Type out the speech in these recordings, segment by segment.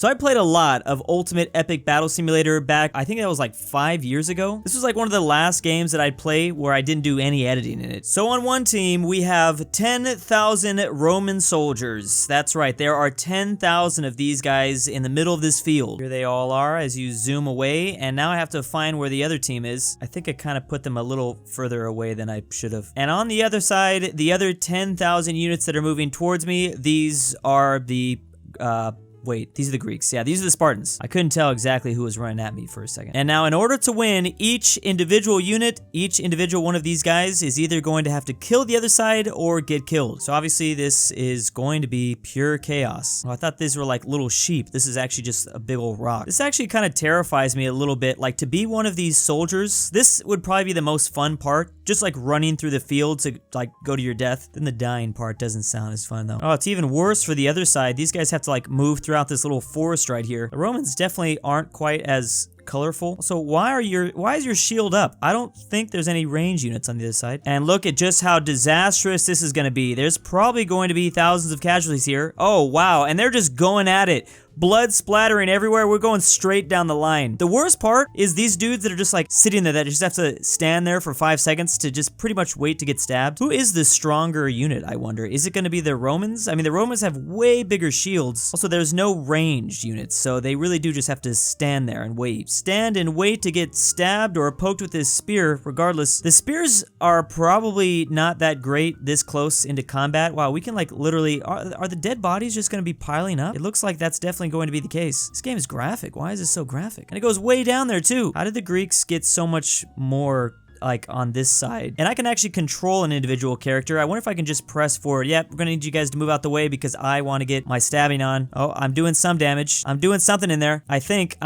So I played a lot of Ultimate Epic Battle Simulator back, I think that was like 5 years ago. This was like one of the last games that I'd play where I didn't do any editing in it. So on one team, we have 10,000 Roman soldiers. That's right, there are 10,000 of these guys in the middle of this field. Here they all are as you zoom away, and now I have to find where the other team is. I think I kind of put them a little further away than I should have. And on the other side, the other 10,000 units that are moving towards me, these are the, wait, these are the Greeks. Yeah, these are the Spartans. I couldn't tell exactly who was running at me for a second. And now in order to win, each individual unit, each individual one of these guys is either going to have to kill the other side or get killed. So obviously this is going to be pure chaos. Oh, I thought these were like little sheep. This is actually just a big old rock. This actually kind of terrifies me a little bit. Like to be one of these soldiers, this would probably be the most fun part. Just like running through the field to like go to your death. Then the dying part doesn't sound as fun though. Oh, it's even worse for the other side. These guys have to like move throughout this little forest right here. The Romans definitely aren't quite as colorful. So why is your shield up? I don't think there's any range units on the other side. And look at just how disastrous this is going to be. There's probably going to be thousands of casualties here. Oh, wow. And they're just going at it. Blood splattering everywhere. We're going straight down the line. The worst part is these dudes that are just like sitting there that just have to stand there for 5 seconds to just pretty much wait to get stabbed. Who is the stronger unit, I wonder? Is it going to be the Romans? I mean, the Romans have way bigger shields. Also, there's no ranged units, so they really do just have to stand there and wait. Stand and wait to get stabbed or poked with this spear, regardless. The spears are probably not that great this close into combat. Wow, we can like literally, are the dead bodies just going to be piling up? It looks like that's definitely going to be the case. This game is graphic. Why is it so graphic? And it goes way down there too. How did the Greeks get so much more like on this side? And I can actually control an individual character. I wonder if I can just press forward. Yep, we're gonna need you guys to move out the way because I want to get my stabbing on. Oh, I'm doing some damage. I'm doing something in there. I think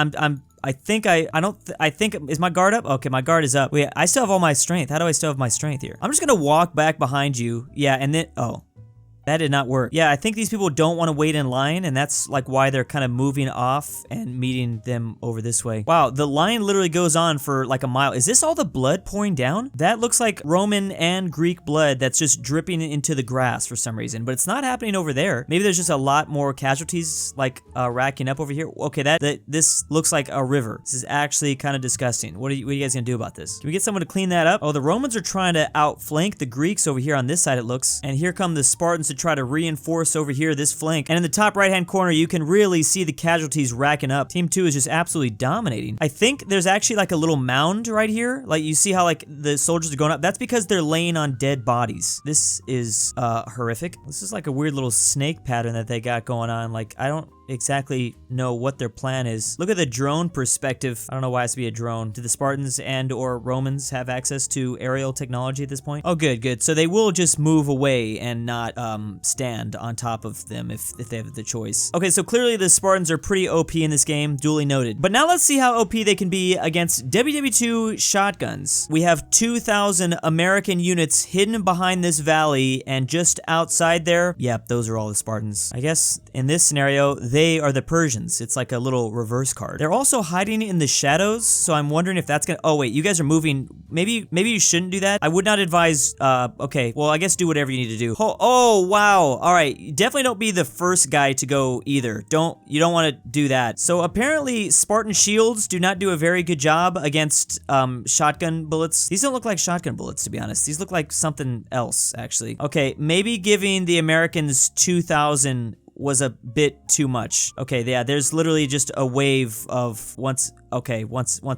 is my guard up? Okay, my guard is up. Wait, I still have all my strength. How do I still have my strength here? I'm just gonna walk back behind you. Yeah, and then, oh. That did not work. Yeah, I think these people don't want to wait in line, and that's like why they're kind of moving off and meeting them over this way. Wow, the line literally goes on for like a mile. Is this all the blood pouring down? That looks like Roman and Greek blood that's just dripping into the grass for some reason, but it's not happening over there. Maybe there's just a lot more casualties like racking up over here. Okay, this looks like a river. This is actually kind of disgusting. What are you guys gonna do about this? Can we get someone to clean that up? Oh, the Romans are trying to outflank the Greeks over here on this side, it looks. And here come the Spartans to try to reinforce over here this flank. And in the top right hand corner you can really see the casualties racking up. Team 2 is just absolutely dominating. I think there's actually like a little mound right here. Like you see how like the soldiers are going up. That's because they're laying on dead bodies. This is horrific. This is like a weird little snake pattern that they got going on. Like I don't exactly know what their plan is. Look at the drone perspective. I don't know why it has to be a drone. Do the Spartans and or Romans have access to aerial technology at this point? Oh, good. So they will just move away and not stand on top of them if they have the choice. Okay, so clearly the Spartans are pretty OP in this game, duly noted. But now let's see how OP they can be against WW2 shotguns. We have 2,000 American units hidden behind this valley, and just outside there, yep, those are all the Spartans. I guess in this scenario, they are the Persians. It's like a little reverse card. They're also hiding in the shadows, so I'm wondering if that's gonna... Oh, wait, you guys are moving. Maybe you shouldn't do that. I would not advise... Okay, well, I guess do whatever you need to do. Oh, wow. All right, definitely don't be the first guy to go either. You don't want to do that. So apparently, Spartan shields do not do a very good job against shotgun bullets. These don't look like shotgun bullets, to be honest. These look like something else, actually. Okay, maybe giving the Americans 2,000 was a bit too much. Okay, yeah, there's literally just a wave of once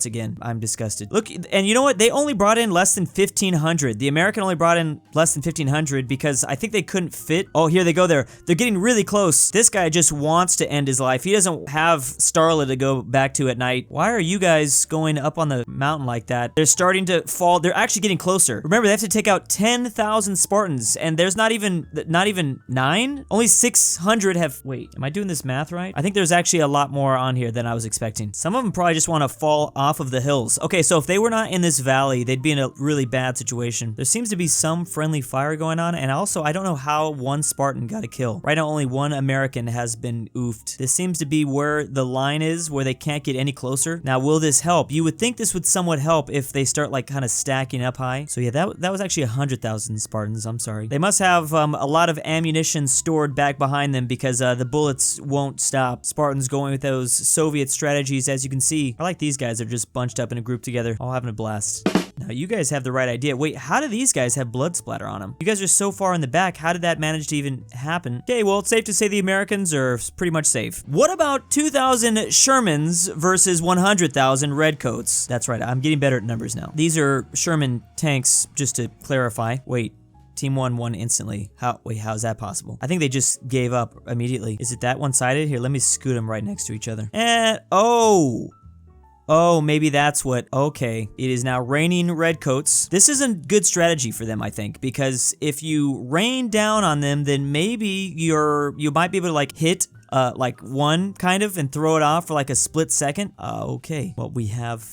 again, I'm disgusted. Look, and you know what? They only brought in less than 1,500. The American only brought in less than 1,500 because I think they couldn't fit. Oh, here they go there. They're getting really close. This guy just wants to end his life. He doesn't have Starla to go back to at night. Why are you guys going up on the mountain like that? They're starting to fall. They're actually getting closer. Remember, they have to take out 10,000 Spartans, and there's not even 9? Only 600 have... Wait, am I doing this math right? I think there's actually a lot more on here than I was expecting. Some of them probably just just want to fall off of the hills. Okay, so if they were not in this valley, they'd be in a really bad situation. There seems to be some friendly fire going on, and also I don't know how one Spartan got a kill. Right now, only one American has been oofed. This seems to be where the line is, where they can't get any closer. Now, will this help? You would think this would somewhat help if they start like kind of stacking up high. So yeah, that was actually 100,000 Spartans. I'm sorry. They must have a lot of ammunition stored back behind them because the bullets won't stop. Spartans going with those Soviet strategies, as you can see. I like these guys. They're just bunched up in a group together, all having a blast. Now, you guys have the right idea. Wait, how do these guys have blood splatter on them? You guys are so far in the back. How did that manage to even happen? Okay, well, it's safe to say the Americans are pretty much safe. What about 2,000 Shermans versus 100,000 Redcoats? That's right, I'm getting better at numbers now. These are Sherman tanks, just to clarify. Wait. Team 1 won instantly. Wait, how is that possible? I think they just gave up immediately. Is it that one-sided? Here, let me scoot them right next to each other. And, oh, maybe that's what, okay. It is now raining Redcoats. This is a good strategy for them, I think, because if you rain down on them, then maybe you might be able to like hit like one kind of and throw it off for like a split second. Okay, well, we have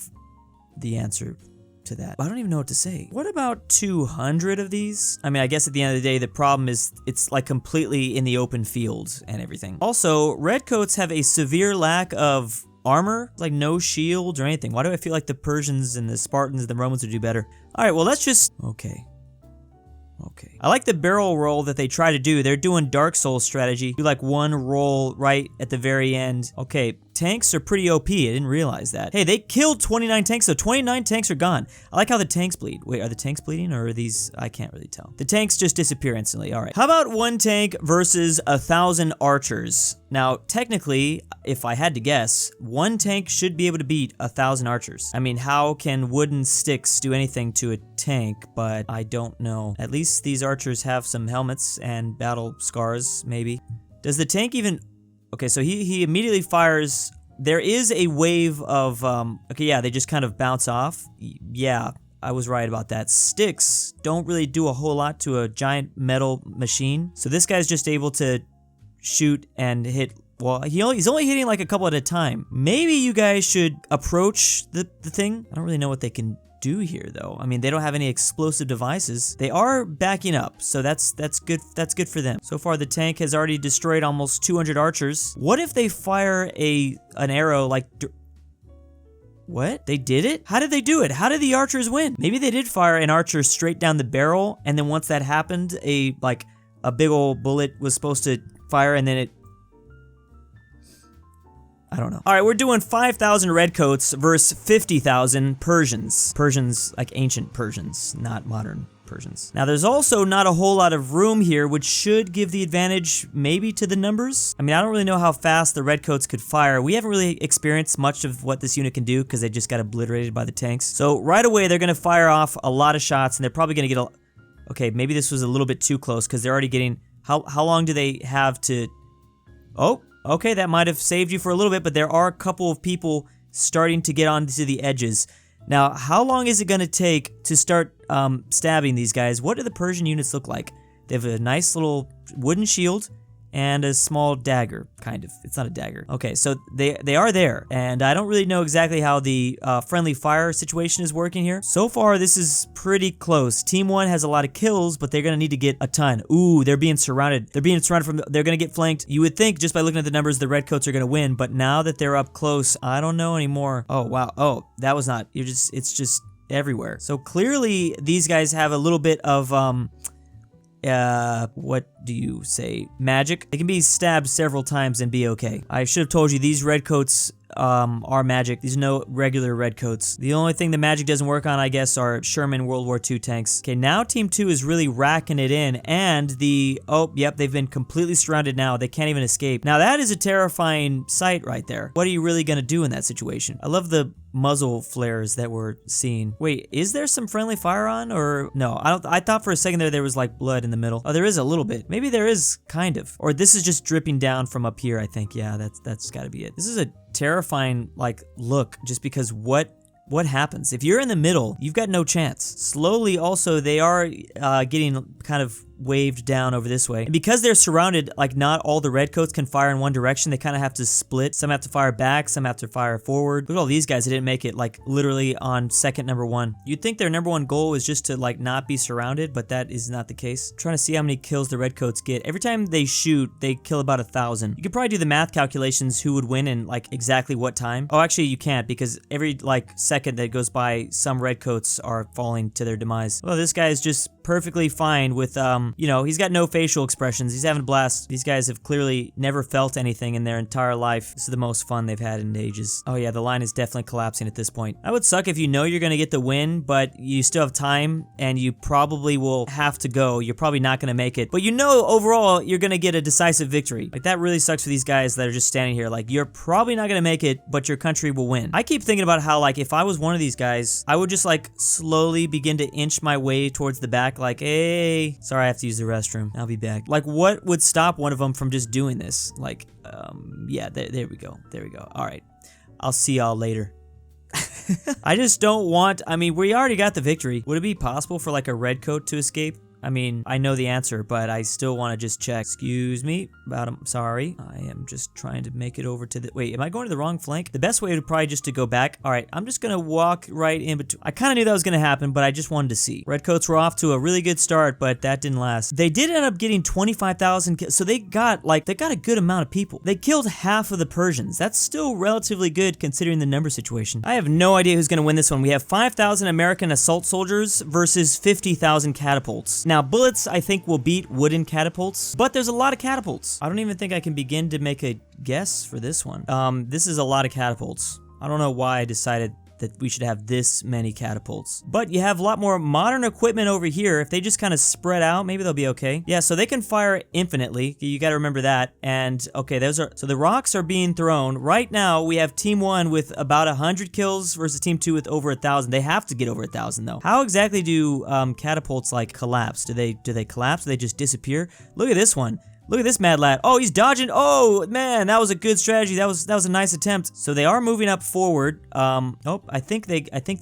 the answer to that. I don't even know what to say. What about 200 of these? I mean, I guess at the end of the day, the problem is it's like completely in the open field and everything. Also, Redcoats have a severe lack of armor, like no shield or anything. Why do I feel like the Persians and the Spartans and the Romans would do better? All right, well, let's just, okay. I like the barrel roll that they try to do. They're doing Dark Souls strategy. Do like one roll right at the very end. Okay, tanks are pretty OP. I didn't realize that. Hey, they killed 29 tanks, so 29 tanks are gone. I like how the tanks bleed. Wait, are the tanks bleeding or are these? I can't really tell. The tanks just disappear instantly. All right. How about one tank versus 1,000 archers? Now, technically, if I had to guess, one tank should be able to beat 1,000 archers. I mean, how can wooden sticks do anything to a tank? But I don't know. At least these archers have some helmets and battle scars, maybe. Does the tank even... Okay, so he immediately fires. There is a wave of, okay, yeah, they just kind of bounce off. Yeah, I was right about that. Sticks don't really do a whole lot to a giant metal machine. So this guy's just able to shoot and hit. Well, he's only hitting like a couple at a time. Maybe you guys should approach the thing. I don't really know what they can do here though. I mean, they don't have any explosive devices. They are backing up, so that's good. That's good for them. So far, the tank has already destroyed almost 200 archers. What if they fire an arrow like? What? They did it? How did they do it? How did the archers win? Maybe they did fire an archer straight down the barrel, and then once that happened, a big old bullet was supposed to fire, and then it. I don't know. All right, we're doing 5,000 Redcoats versus 50,000 Persians. Persians, like ancient Persians, not modern Persians. Now, there's also not a whole lot of room here, which should give the advantage maybe to the numbers. I mean, I don't really know how fast the Redcoats could fire. We haven't really experienced much of what this unit can do because they just got obliterated by the tanks. So right away, they're going to fire off a lot of shots, and they're probably going to get Okay, maybe this was a little bit too close because they're already getting... How long do they have to... Oh... Okay, that might have saved you for a little bit, but there are a couple of people starting to get onto the edges. Now, how long is it going to take to start stabbing these guys? What do the Persian units look like? They have a nice little wooden shield and a small dagger, kind of. It's not a dagger. Okay, so they are there, and I don't really know exactly how the friendly fire situation is working here. So far, this is pretty close. Team 1 has a lot of kills, but they're gonna need to get a ton. Ooh, they're being surrounded. They're gonna get flanked. You would think, just by looking at the numbers, the Redcoats are gonna win, but now that they're up close, I don't know anymore. Oh, wow. Oh, that was not, it's just everywhere. So clearly, these guys have a little bit of, what do you say? Magic? They can be stabbed several times and be okay. I should have told you these Redcoats are magic. These are no regular Redcoats. The only thing the magic doesn't work on, I guess, are Sherman World War II tanks. Okay, now Team 2 is really racking it in, and oh, yep, they've been completely surrounded now. They can't even escape. Now, that is a terrifying sight right there. What are you really gonna do in that situation? I love the muzzle flares that we're seeing. Wait, is there some friendly fire on, or no? I thought for a second there was like blood in the middle. Oh, there is a little bit. Maybe there is, kind of. Or this is just dripping down from up here, I think. Yeah, that's gotta be it. This is a terrifying, like, look, just because what happens? If you're in the middle, you've got no chance. Slowly, also, they are getting kind of waved down over this way. And because they're surrounded, like not all the redcoats can fire in one direction. They kind of have to split. Some have to fire back, some have to fire forward. Look at all these guys that didn't make it like literally on second number 1. You'd think their number 1 goal was just to like not be surrounded, but that is not the case. I'm trying to see how many kills the redcoats get. Every time they shoot, they kill about 1,000. You could probably do the math calculations who would win in like exactly what time. Oh, actually you can't, because every like second that goes by, some redcoats are falling to their demise. Well, this guy is just perfectly fine with, you know, he's got no facial expressions. He's having a blast. These guys have clearly never felt anything in their entire life. This is the most fun they've had in ages. Oh yeah, the line is definitely collapsing at this point. That would suck if you know you're gonna get the win, but you still have time and you probably will have to go. You're probably not gonna make it, but you know overall you're gonna get a decisive victory. Like that really sucks for these guys that are just standing here. Like you're probably not gonna make it, but your country will win. I keep thinking about how like if I was one of these guys, I would just like slowly begin to inch my way towards the back like, hey, sorry I have to use the restroom. I'll be back. Like what would stop one of them from just doing this? Like, yeah, there we go. There we go. All right. I'll see y'all later. I just don't want, I mean, we already got the victory. Would it be possible for like a redcoat to escape? I mean, I know the answer, but I still want to just check. Excuse me, sorry. I am just trying to make it over to the, wait, am I going to the wrong flank? The best way would probably just to go back. All right, I'm just going to walk right in between. I kind of knew that was going to happen, but I just wanted to see. Redcoats were off to a really good start, but that didn't last. They did end up getting 25,000 kills, so they got a good amount of people. They killed half of the Persians. That's still relatively good considering the number situation. I have no idea who's going to win this one. We have 5,000 American assault soldiers versus 50,000 catapults. Now, bullets, I think, will beat wooden catapults, but there's a lot of catapults. I don't even think I can begin to make a guess for this one. This is a lot of catapults. I don't know why I decided that we should have this many catapults. But you have a lot more modern equipment over here. If they just kind of spread out, maybe they'll be okay. Yeah, so they can fire infinitely. You gotta remember that. And okay, so the rocks are being thrown. Right now, we have Team 1 with about 100 kills versus Team 2 with over 1,000. They have to get over 1,000 though. How exactly do catapults like collapse? Do they collapse? Do they just disappear? Look at this one. Look at this mad lad. Oh, he's dodging. Oh, man, that was a good strategy. That was a nice attempt. So they are moving up forward. Oh, I think they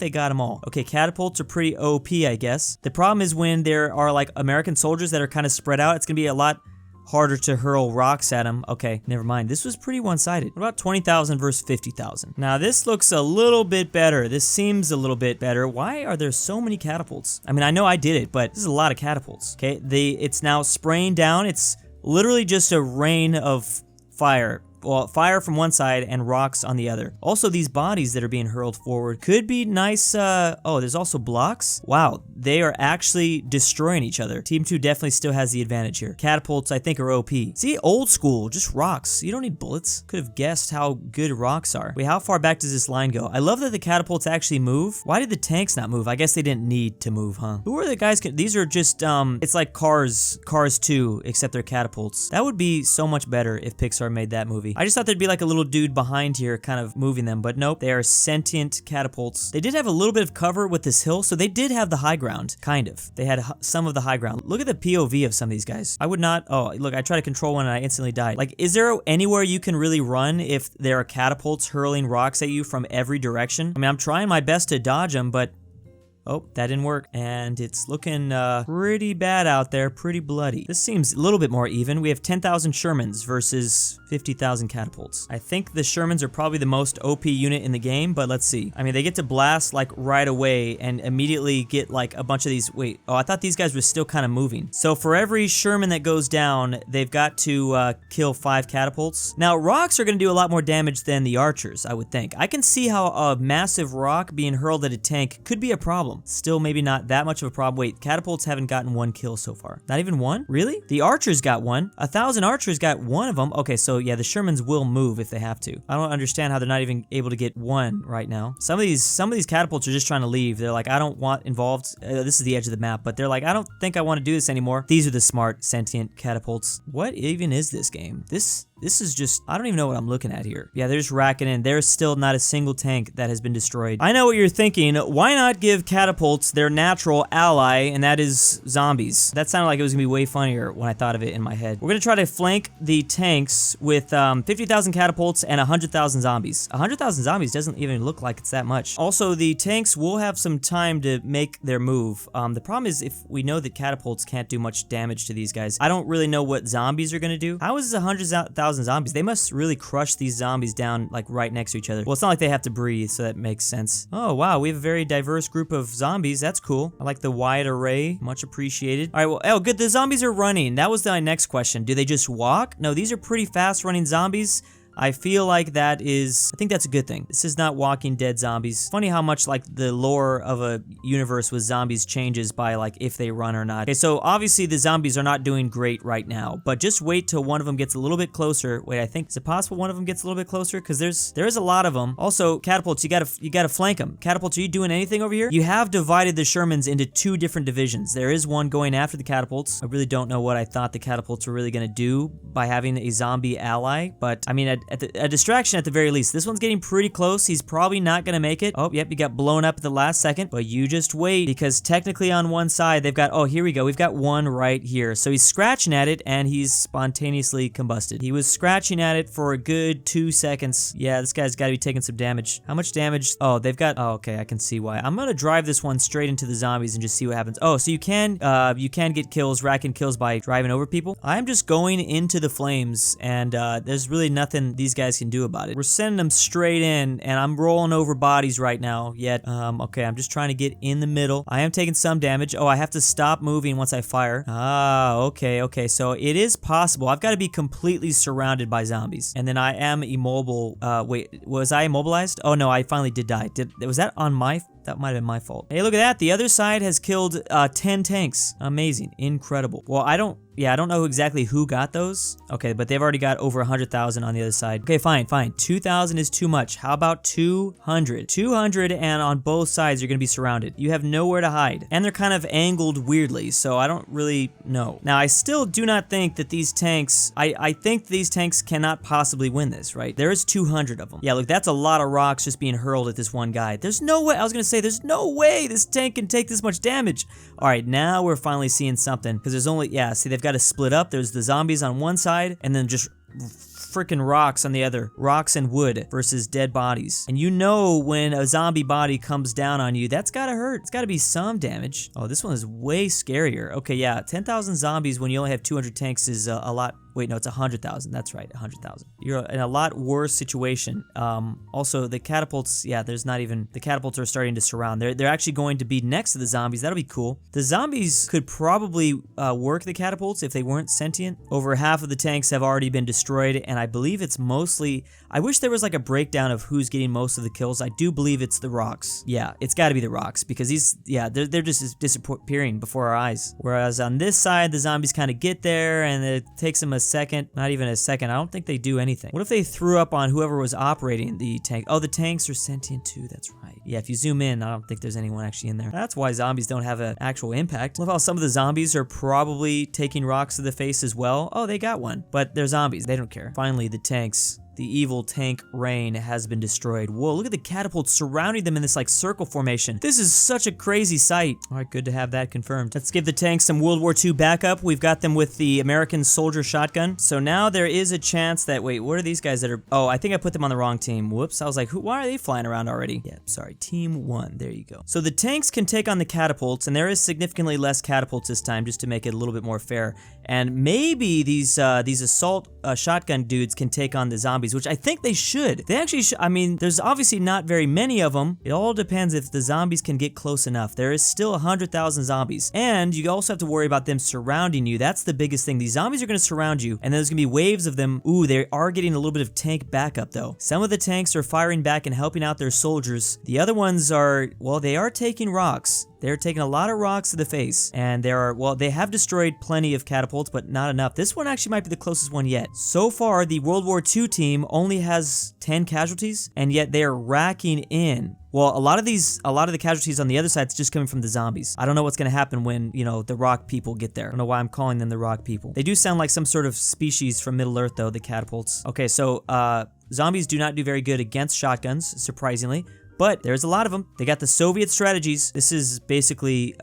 got them all. Okay, catapults are pretty OP, I guess. The problem is when there are like American soldiers that are kind of spread out, it's gonna be a lot harder to hurl rocks at them. Okay, never mind. This was pretty one-sided. What about 20,000 versus 50,000? Now, this looks a little bit better. This seems a little bit better. Why are there so many catapults? I mean, I know I did it, but this is a lot of catapults. Okay, it's now spraying down. It's literally just a rain of fire. Well, fire from one side and rocks on the other. Also, these bodies that are being hurled forward could be nice. Oh, there's also blocks. Wow, they are actually destroying each other. Team 2 definitely still has the advantage here. Catapults, I think, are OP. See, old school, just rocks. You don't need bullets. Could have guessed how good rocks are. Wait, how far back does this line go? I love that the catapults actually move. Why did the tanks not move? I guess they didn't need to move, huh? Who are the guys? These are just, it's like Cars 2, except they're catapults. That would be so much better if Pixar made that movie. I just thought there'd be like a little dude behind here kind of moving them, but nope, they are sentient catapults. They did have a little bit of cover with this hill, so they did have the high ground, kind of. They had some of the high ground. Look at the POV of some of these guys. I would not, oh, look, I tried to control one and I instantly died. Like, is there anywhere you can really run if there are catapults hurling rocks at you from every direction? I mean, I'm trying my best to dodge them, but oh, that didn't work. And it's looking pretty bad out there, pretty bloody. This seems a little bit more even. We have 10,000 Shermans versus 50,000 catapults. I think the Shermans are probably the most OP unit in the game, but let's see. I mean, they get to blast like right away and immediately get like a bunch of these. Wait, oh, I thought these guys were still kind of moving. So for every Sherman that goes down, they've got to kill 5 catapults. Now, rocks are going to do a lot more damage than the archers, I would think. I can see how a massive rock being hurled at a tank could be a problem. Still maybe not that much of a problem. Wait, catapults haven't gotten 1 kill so far. Not even 1? Really? The archers got 1. 1,000 archers got 1 of them. Okay, so yeah, the Shermans will move if they have to. I don't understand how they're not even able to get 1 right now. Some of these catapults are just trying to leave. They're like, I don't want involved. This is the edge of the map, but they're like, I don't think I want to do this anymore. These are the smart, sentient catapults. What even is this game? This is just, I don't even know what I'm looking at here. Yeah, they're just racking in. There's still not a single tank that has been destroyed. I know what you're thinking. Why not give catapults their natural ally, and that is zombies. That sounded like it was gonna be way funnier when I thought of it in my head. We're gonna try to flank the tanks with 50,000 catapults and 100,000 zombies. 100,000 zombies doesn't even look like it's that much. Also, the tanks will have some time to make their move. The problem is if we know that catapults can't do much damage to these guys, I don't really know what zombies are gonna do. How is 100,000 zombies? They must really crush these zombies down like right next to each other. Well, it's not like they have to breathe, so that makes sense. Oh, wow, we have a very diverse group of zombies. That's cool. I like the wide array. Much appreciated. All right, well, oh, good. The zombies are running. That was my next question. Do they just walk? No, these are pretty fast running zombies. I feel like I think that's a good thing. This is not Walking Dead zombies. Funny how much like the lore of a universe with zombies changes by like if they run or not. Okay, so obviously the zombies are not doing great right now, but just wait till one of them gets a little bit closer. Wait, I think, is it possible one of them gets a little bit closer? Because there is a lot of them. Also, catapults, you gotta flank them. Catapults, are you doing anything over here? You have divided the Shermans into 2 different divisions. There is one going after the catapults. I really don't know what I thought the catapults were really gonna do by having a zombie ally, but I mean, a distraction at the very least. This one's getting pretty close. He's probably not gonna make it. Oh, yep, he got blown up at the last second, but you just wait, because technically on one side they've got, oh, here we go. We've got one right here. So he's scratching at it and he's spontaneously combusted. He was scratching at it for a good 2 seconds. Yeah, this guy's gotta be taking some damage. How much damage? Oh, they've got, oh, okay, I can see why. I'm gonna drive this one straight into the zombies and just see what happens. Oh, so you can get kills, racking kills by driving over people. I'm just going into the flames and there's really nothing these guys can do about it. We're sending them straight in, and I'm rolling over bodies right now, yet, okay, I'm just trying to get in the middle. I am taking some damage. Oh, I have to stop moving once I fire. Ah, okay, so it is possible. I've got to be completely surrounded by zombies, and then I am immobile. Wait, was I immobilized? Oh, no, I finally did die. Was that on my... That might have been my fault. Hey, look at that. The other side has killed 10 tanks. Amazing. Incredible. Well, I don't know exactly who got those. Okay, but they've already got over 100,000 on the other side. Okay, fine. 2,000 is too much. How about 200? 200, and on both sides you're gonna be surrounded. You have nowhere to hide. And they're kind of angled weirdly, so I don't really know. Now, I still do not think that these tanks, I think these tanks cannot possibly win this, right? There is 200 of them. Yeah, look, that's a lot of rocks just being hurled at this one guy. There's no way, I was gonna say, there's no way this tank can take this much damage. All right, now we're finally seeing something, because there's only, yeah, see, they've got to split up. There's the zombies on one side, and then just freaking rocks on the other. Rocks and wood versus dead bodies. And you know when a zombie body comes down on you, that's gotta hurt. It's gotta be some damage. Oh, this one is way scarier. Okay, yeah, 10,000 zombies when you only have 200 tanks is a lot. Wait, no, it's 100,000. That's right, 100,000. You're in a lot worse situation. Also, the catapults, yeah, there's not even, the catapults are starting to surround. They're actually going to be next to the zombies. That'll be cool. The zombies could probably work the catapults if they weren't sentient. Over half of the tanks have already been destroyed, and I believe it's mostly, I wish there was like a breakdown of who's getting most of the kills. I do believe it's the rocks. Yeah, it's gotta be the rocks, because these, yeah, they're just disappearing before our eyes. Whereas on this side, the zombies kind of get there, and it takes them a second, not even a second. I don't think they do anything. What if they threw up on whoever was operating the tank? Oh, the tanks are sentient too, that's right. Yeah, if you zoom in, I don't think there's anyone actually in there. That's why zombies don't have an actual impact. Love how some of the zombies are probably taking rocks to the face as well. Oh, they got one, but they're zombies. They don't care. Finally, the tanks. The evil tank rain has been destroyed. Whoa, look at the catapults surrounding them in this like circle formation. This is such a crazy sight. All right, good to have that confirmed. Let's give the tanks some World War II backup. We've got them with the American soldier shotgun. So now there is a chance that, wait, what are these guys that are, oh, I think I put them on the wrong team. Whoops, I was like, why are they flying around already? Yeah, sorry, team 1, there you go. So the tanks can take on the catapults, and there is significantly less catapults this time just to make it a little bit more fair. And maybe these assault shotgun dudes can take on the zombies, which I think they should. They actually should. I mean, there's obviously not very many of them. It all depends if the zombies can get close enough. There is still 100,000 zombies. And you also have to worry about them surrounding you. That's the biggest thing. These zombies are going to surround you, and there's going to be waves of them. Ooh, they are getting a little bit of tank backup, though. Some of the tanks are firing back and helping out their soldiers. The other ones are, well, they are taking rocks. They're taking a lot of rocks to the face, and they have destroyed plenty of catapults, but not enough. This one actually might be the closest one yet. So far, the World War II team only has 10 casualties, and yet they are racking in. Well, a lot of the casualties on the other side is just coming from the zombies. I don't know what's going to happen when, you know, the rock people get there. I don't know why I'm calling them the rock people. They do sound like some sort of species from Middle Earth, though, the catapults. Okay, so, zombies do not do very good against shotguns, surprisingly. but there's a lot of them. They got the Soviet strategies. This is basically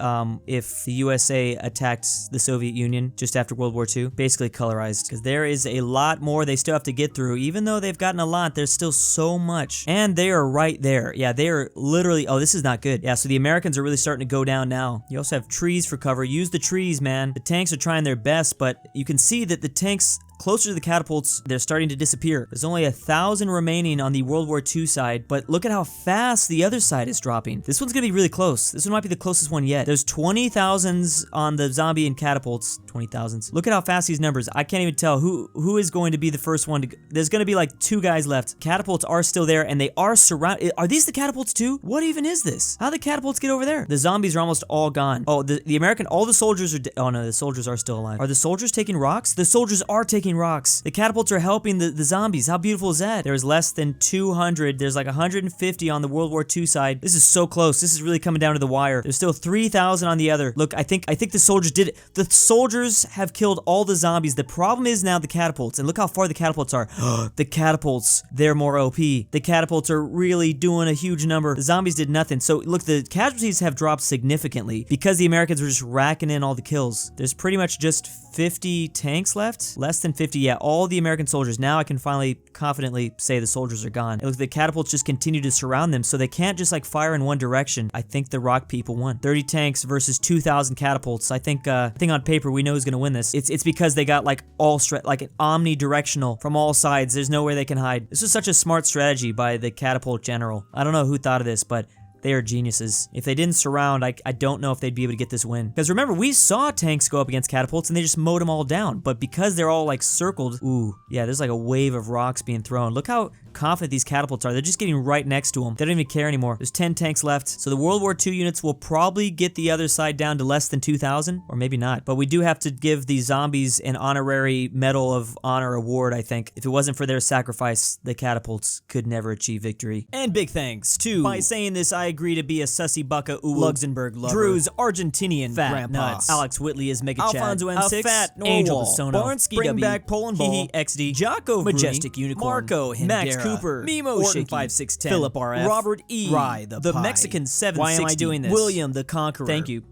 if the USA attacked the Soviet Union just after World War II, basically colorized, because there is a lot more they still have to get through. Even though they've gotten a lot, there's still so much, and they are right there. Yeah, they are literally, oh, this is not good. Yeah, so the Americans are really starting to go down now. You also have trees for cover. Use the trees, man. The tanks are trying their best, but you can see that the tanks closer to the catapults, they're starting to disappear. There's only 1,000 remaining on the World War II side, but look at how fast the other side is dropping. This one's gonna be really close. This one might be the closest one yet. There's 20,000s on the zombie and catapults. 20,000s. Look at how fast these numbers. I can't even tell who is going to be the first one to. There's gonna be like 2 guys left. Catapults are still there, and they are surrounded. Are these the catapults too? What even is this? How did the catapults get over there? The zombies are almost all gone. Oh, the American, all the soldiers are. Oh no, the soldiers are still alive. Are the soldiers taking rocks? The soldiers are taking rocks. The catapults are helping the zombies. How beautiful is that? There's less than 200. There's like 150 on the World War II side. This is so close. This is really coming down to the wire. There's still 3,000 on the other. Look, I think the soldiers did it. The soldiers have killed all the zombies. The problem is now the catapults. And look how far the catapults are. The catapults, they're more OP. The catapults are really doing a huge number. The zombies did nothing. So look, the casualties have dropped significantly because the Americans were just racking in all the kills. There's pretty much just 50 tanks left. Less than 50, yeah. All the American soldiers. Now I can finally confidently say the soldiers are gone. And look, the catapults just continue to surround them, so they can't just like fire in one direction. I think the rock people won. 30 tanks versus 2,000 catapults. I think on paper we know who's gonna win this. It's because they got like like an omnidirectional from all sides. There's nowhere they can hide. This was such a smart strategy by the catapult general. I don't know who thought of this, but they are geniuses. If they didn't surround, I don't know if they'd be able to get this win. Because remember, we saw tanks go up against catapults and they just mowed them all down. But because they're all like circled, ooh, yeah, there's like a wave of rocks being thrown. Look how confident these catapults are. They're just getting right next to them. They don't even care anymore. There's 10 tanks left. So the World War II units will probably get the other side down to less than 2,000, or maybe not. But we do have to give the zombies an honorary Medal of Honor award, I think. If it wasn't for their sacrifice, the catapults could never achieve victory. And big thanks to, by saying this, I agree to be a sussy bucka Luxembourg lover. Drew's Argentinian fat grandpa. Nuts. Alex Whitley is Mega Chad. Alfonso M6. A fat Angel Basono. Barnski Bring back Poland Ball. XD. Jocko Majestic Unicorn. Marco Hindera. Max Cooper. Mimo Orton 5610. Philip RF. Robert E. Rye the Mexican 760. Why am I doing this? William the Conqueror. Thank you.